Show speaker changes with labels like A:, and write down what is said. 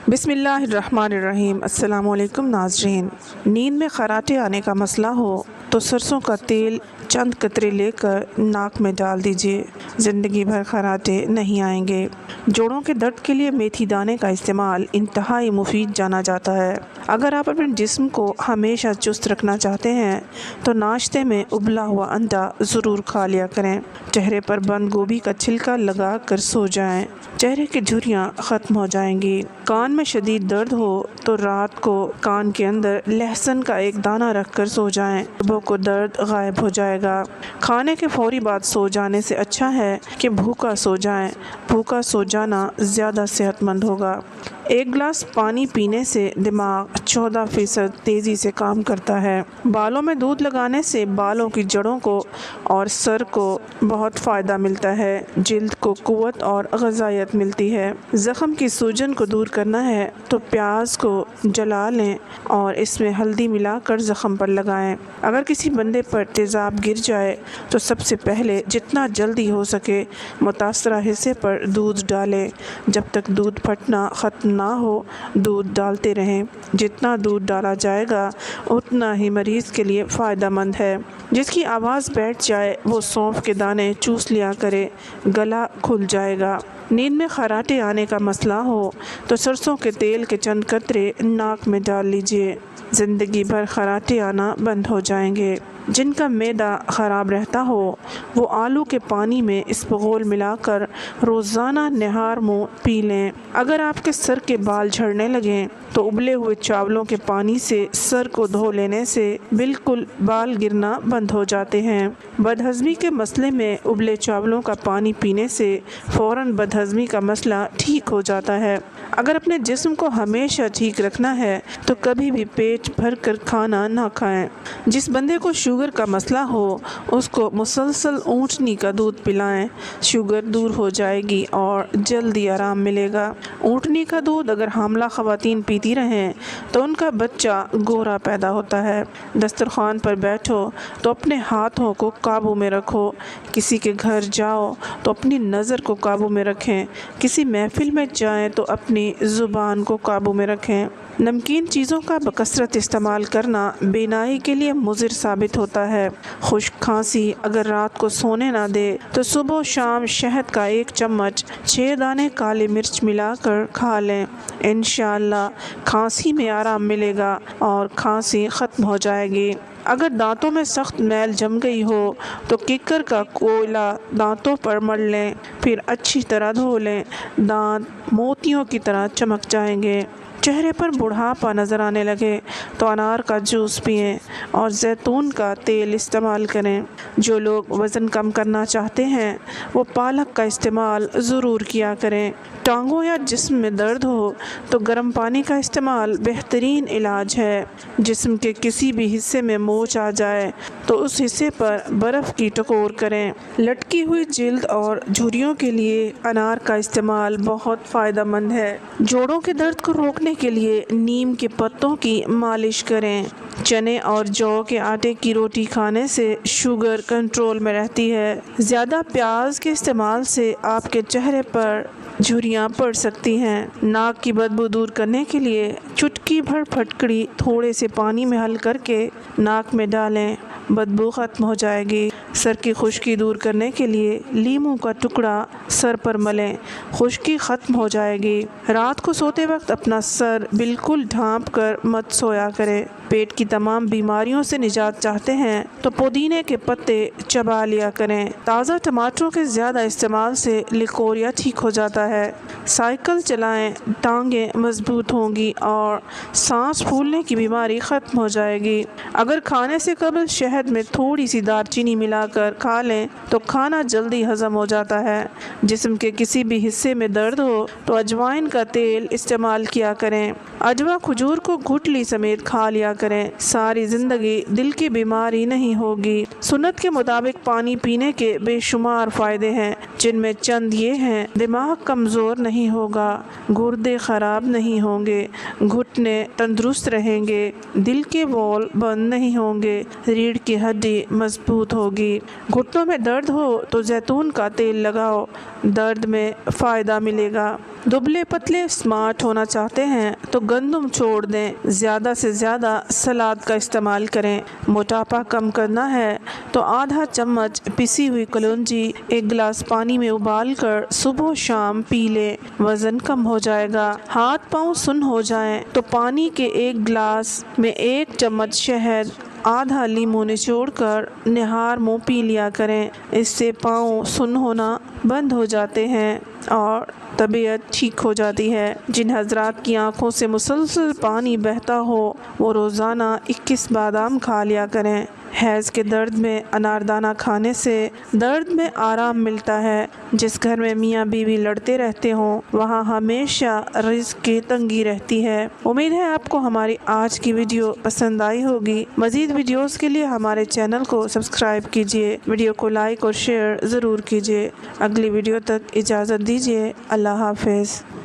A: بسم اللہ الرحمن الرحیم۔ السلام علیکم ناظرین۔ نیند میں خراٹے آنے کا مسئلہ ہو تو سرسوں کا تیل چند قطرے لے کر ناک میں ڈال دیجیے، زندگی بھر خراٹے نہیں آئیں گے۔ جوڑوں کے درد کے لیے میتھی دانے کا استعمال انتہائی مفید جانا جاتا ہے۔ اگر آپ اپنے جسم کو ہمیشہ چست رکھنا چاہتے ہیں تو ناشتے میں ابلا ہوا انڈا ضرور کھا لیا کریں۔ چہرے پر بند گوبھی کا چھلکا لگا کر سو جائیں، چہرے کی جھریاں ختم ہو جائیں گی۔ کان میں شدید درد ہو تو رات کو کان کے اندر لہسن کا ایک دانہ رکھ کر سو جائیں، صبح کو درد غائب ہو جائے گا۔ کھانے کے فوری بعد سو جانے سے اچھا ہے کہ بھوکا سو جائیں، بھوکا سو جانا زیادہ صحت مند ہوگا۔ ایک گلاس پانی پینے سے دماغ 14% تیزی سے کام کرتا ہے۔ بالوں میں دودھ لگانے سے بالوں کی جڑوں کو اور سر کو بہت فائدہ ملتا ہے، جلد کو قوت اور غذائیت ملتی ہے۔ زخم کی سوجن کو دور کرنا ہے تو پیاز کو جلا لیں اور اس میں ہلدی ملا کر زخم پر لگائیں۔ اگر کسی بندے پر تیزاب گر جائے تو سب سے پہلے جتنا جلدی ہو سکے متاثرہ حصے پر دودھ ڈالیں۔ جب تک دودھ پھٹنا ختم نہ ہو دودھ ڈالتے رہیں۔ جتنا دودھ ڈالا جائے گا اتنا ہی مریض کے لیے فائدہ مند ہے۔ جس کی آواز بیٹھ جائے وہ سونف کے دانے چوس لیا کرے، گلا کھل جائے گا۔ نیند میں خراٹے آنے کا مسئلہ ہو تو سرسوں کے تیل کے چند قطرے ناک میں ڈال لیجیے، زندگی بھر خراٹے آنا بند ہو جائیں گے۔ جن کا معدہ خراب رہتا ہو وہ آلو کے پانی میں اسبغول ملا کر روزانہ نہار منہ پی لیں۔ اگر آپ کے سر کے بال جھڑنے لگیں تو ابلے ہوئے چاولوں کے پانی سے سر کو دھو لینے سے بالکل بال گرنا بند ہو جاتے ہیں۔ بدہضمی کے مسئلے میں ابلے چاولوں کا پانی پینے سے فوراً بدہضمی کا مسئلہ ٹھیک ہو جاتا ہے۔ اگر اپنے جسم کو ہمیشہ ٹھیک رکھنا ہے تو کبھی بھی پیٹ بھر کر کھانا نہ کھائیں۔ جس بندے کو شوگر کا مسئلہ ہو اس کو مسلسل اونٹنی کا دودھ پلائیں، شوگر دور ہو جائے گی اور جلدی آرام ملے گا۔ اونٹنی کا دودھ اگر حاملہ خواتین پیتی رہیں تو ان کا بچہ گورا پیدا ہوتا ہے۔ دسترخوان پر بیٹھو تو اپنے ہاتھوں کو قابو میں رکھو، کسی کے گھر جاؤ تو اپنی نظر کو قابو میں رکھیں، کسی محفل میں جائیں تو اپنی زبان کو قابو میں رکھیں۔ نمکین چیزوں کا بکثرت استعمال کرنا بینائی کے لیے مضر ثابت ہوتا ہے۔ خشک کھانسی اگر رات کو سونے نہ دے تو صبح و شام شہد کا 1 چمچ 6 دانے کالی مرچ ملا کر کھا لیں، انشاءاللہ کھانسی میں آرام ملے گا اور کھانسی ختم ہو جائے گی۔ اگر دانتوں میں سخت میل جم گئی ہو تو ککر کا کوئلہ دانتوں پر مل لیں، پھر اچھی طرح دھو لیں، دانت موتیوں کی طرح چمک جائیں گے۔ چہرے پر بڑھاپا نظر آنے لگے تو انار کا جوس پئیں اور زیتون کا تیل استعمال کریں۔ جو لوگ وزن کم کرنا چاہتے ہیں وہ پالک کا استعمال ضرور کیا کریں۔ ٹانگوں یا جسم میں درد ہو تو گرم پانی کا استعمال بہترین علاج ہے۔ جسم کے کسی بھی حصے میں موچ آ جائے تو اس حصے پر برف کی ٹکور کریں۔ لٹکی ہوئی جلد اور جھریوں کے لیے انار کا استعمال بہت فائدہ مند ہے۔ جوڑوں کے درد کو روکنے کے لیے نیم کے پتوں کی مالش کریں۔ چنے اور جو کے آٹے کی روٹی کھانے سے شوگر کنٹرول میں رہتی ہے۔ زیادہ پیاز کے استعمال سے آپ کے چہرے پر جھریاں پڑ سکتی ہیں۔ ناک کی بدبو دور کرنے کے لیے چٹکی بھر پھٹکڑی تھوڑے سے پانی میں حل کر کے ناک میں ڈالیں، بدبو ختم ہو جائے گی۔ سر کی خشکی دور کرنے کے لیے لیموں کا ٹکڑا سر پر ملیں، خشکی ختم ہو جائے گی۔ رات کو سوتے وقت اپنا سر بالکل ڈھانپ کر مت سویا کریں۔ پیٹ کی تمام بیماریوں سے نجات چاہتے ہیں تو پودینے کے پتے چبا لیا کریں۔ تازہ ٹماٹروں کے زیادہ استعمال سے لیکوریا ٹھیک ہو جاتا ہے۔ سائیکل چلائیں، ٹانگیں مضبوط ہوں گی اور سانس پھولنے کی بیماری ختم ہو جائے گی۔ اگر کھانے سے قبل شہد میں تھوڑی سی دار چینی ملا کر کھا لیں تو کھانا جلدی ہضم ہو جاتا ہے۔ جسم کے کسی بھی حصے میں درد ہو تو اجوائن کا تیل استعمال کیا کریں۔ اجوا کھجور کو گٹلی سمیت کھا لیا کریں۔ ساری زندگی دل کی بیماری نہیں ہوگی۔ سنت کے مطابق پانی پینے کے بے شمار فائدے ہیں، جن میں چند یہ ہیں: دماغ کمزور نہیں ہوگا، گردے خراب نہیں ہوں گے، گھٹنے تندرست رہیں گے، دل کے وال بند نہیں ہوں گے، ریڑھ کی ہڈی مضبوط ہوگی۔ گھٹنوں میں درد ہو تو زیتون کا تیل لگاؤ، درد میں فائدہ ملے گا۔ دبلے پتلے اسمارٹ ہونا چاہتے ہیں تو گندم چھوڑ دیں، زیادہ سے زیادہ سلاد کا استعمال کریں۔ موٹاپا کم کرنا ہے تو آدھا چمچ پسی ہوئی کلونجی ایک گلاس پانی میں ابال کر صبح و شام پی لیں، وزن کم ہو جائے گا۔ ہاتھ پاؤں سن ہو جائیں تو پانی کے ایک گلاس میں 1 چمچ شہد، آدھا لیموں نچوڑ کر نہار منہ پی لیا کریں۔ اس سے پاؤں سن ہونا بند ہو جاتے ہیں اور طبیعت ٹھیک ہو جاتی ہے۔ جن حضرات کی آنکھوں سے مسلسل پانی بہتا ہو وہ روزانہ 21 بادام کھا لیا کریں۔ حیض کے درد میں اناردانہ کھانے سے درد میں آرام ملتا ہے۔ جس گھر میں میاں بیوی لڑتے رہتے ہوں وہاں ہمیشہ رزق کی تنگی رہتی ہے۔ امید ہے آپ کو ہماری آج کی ویڈیو پسند آئی ہوگی۔ مزید ویڈیوز کے لیے ہمارے چینل کو سبسکرائب کیجیے، ویڈیو کو لائک اور شیئر ضرور کیجیے۔ اگلی ویڈیو تک اجازت دیجیے۔ اللہ حافظ۔